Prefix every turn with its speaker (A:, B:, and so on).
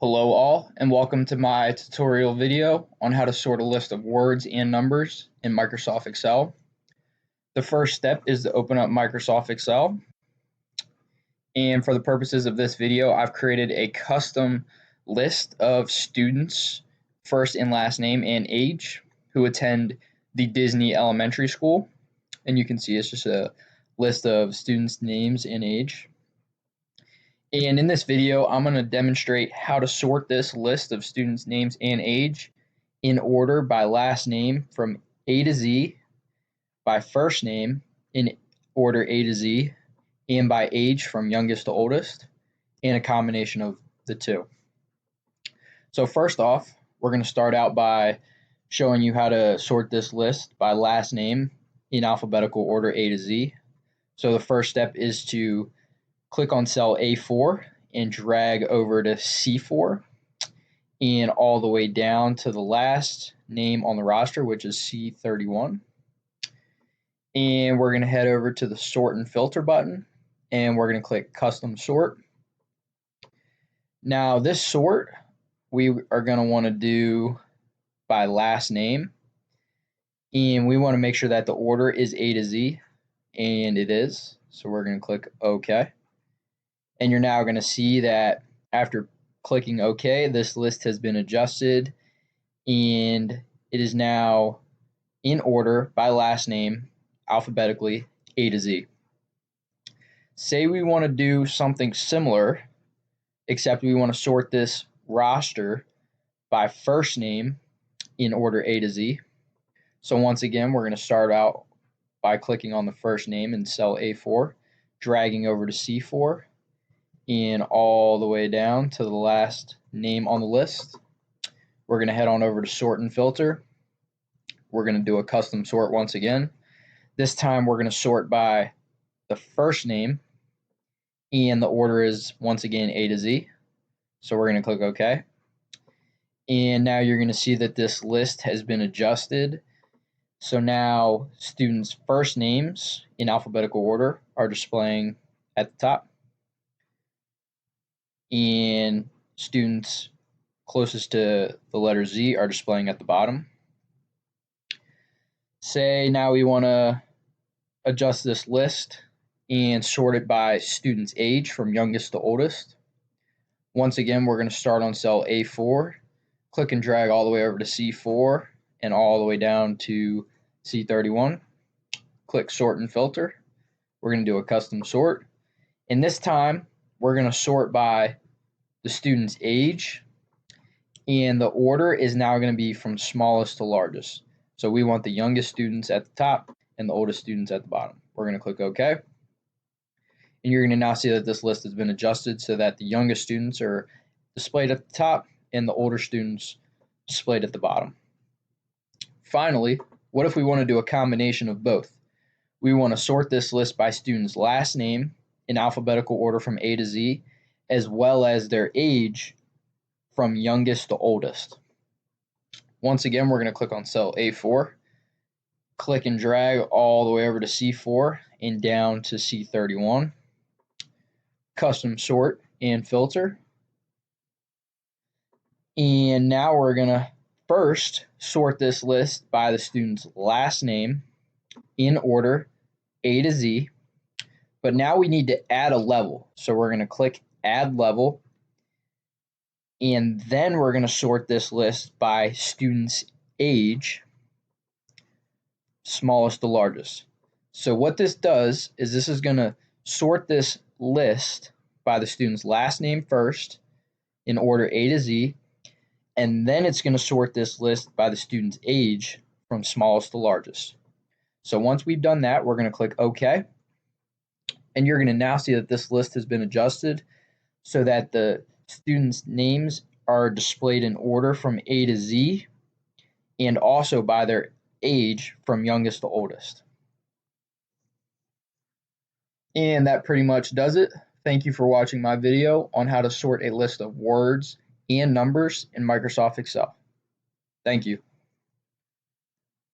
A: Hello all, and welcome to my tutorial video on how to sort a list of words and numbers in Microsoft Excel. The first step is to open up Microsoft Excel. And for the purposes of this video, I've created a custom list of students, first and last name and age, who attend the Disney Elementary School. And you can see it's just a list of students' names and age. And in this video, I'm going to demonstrate how to sort this list of students' names and age in order by last name from A to Z, by first name in order A to Z, and by age from youngest to oldest, and a combination of the two. So first off, we're going to start out by showing you how to sort this list by last name in alphabetical order A to Z. So the first step is to click on cell A4 and drag over to C4 and all the way down to the last name on the roster, which is C31. And we're going to head over to the sort and filter button and we're going to click custom sort. Now this sort we are going to want to do by last name, and we want to make sure that the order is A to Z, and it is. So we're going to click OK. And you're now going to see that after clicking OK, this list has been adjusted and it is now in order by last name, alphabetically A to Z. Say we want to do something similar, except we want to sort this roster by first name in order A to Z. So once again, we're going to start out by clicking on the first name in cell A4, dragging over to C4, and all the way down to the last name on the list. We're going to head on over to sort and filter. We're going to do a custom sort once again. This time we're going to sort by the first name, and the order is once again A to Z. So we're going to click OK. And now you're going to see that this list has been adjusted. So now students' first names in alphabetical order are displaying at the top, and students closest to the letter Z are displaying at the bottom. Say now we want to adjust this list and sort it by student's age from youngest to oldest. Once again, we're going to start on cell A4, click and drag all the way over to C4 and all the way down to C31. Click sort and filter. We're going to do a custom sort, and this time we're going to sort by the student's age, and the order is now going to be from smallest to largest. So we want the youngest students at the top and the oldest students at the bottom. We're going to click OK. And you're going to now see that this list has been adjusted so that the youngest students are displayed at the top and the older students displayed at the bottom. Finally, what if we want to do a combination of both? We want to sort this list by student's last name in alphabetical order from A to Z, as well as their age from youngest to oldest. Once again, we're going to click on cell A4, click and drag all the way over to C4 and down to C31, custom sort and filter. And now we're going to first sort this list by the student's last name in order A to Z, but now we need to add a level. So we're going to click add level, and then we're going to sort this list by student's age, smallest to largest. So what this does is this is going to sort this list by the student's last name first in order A to Z, and then it's going to sort this list by the student's age from smallest to largest. So once we've done that, we're going to click OK, and you're going to now see that this list has been adjusted so that the students' names are displayed in order from A to Z and also by their age from youngest to oldest. And that pretty much does it. Thank you for watching my video on how to sort a list of words and numbers in Microsoft Excel. Thank you.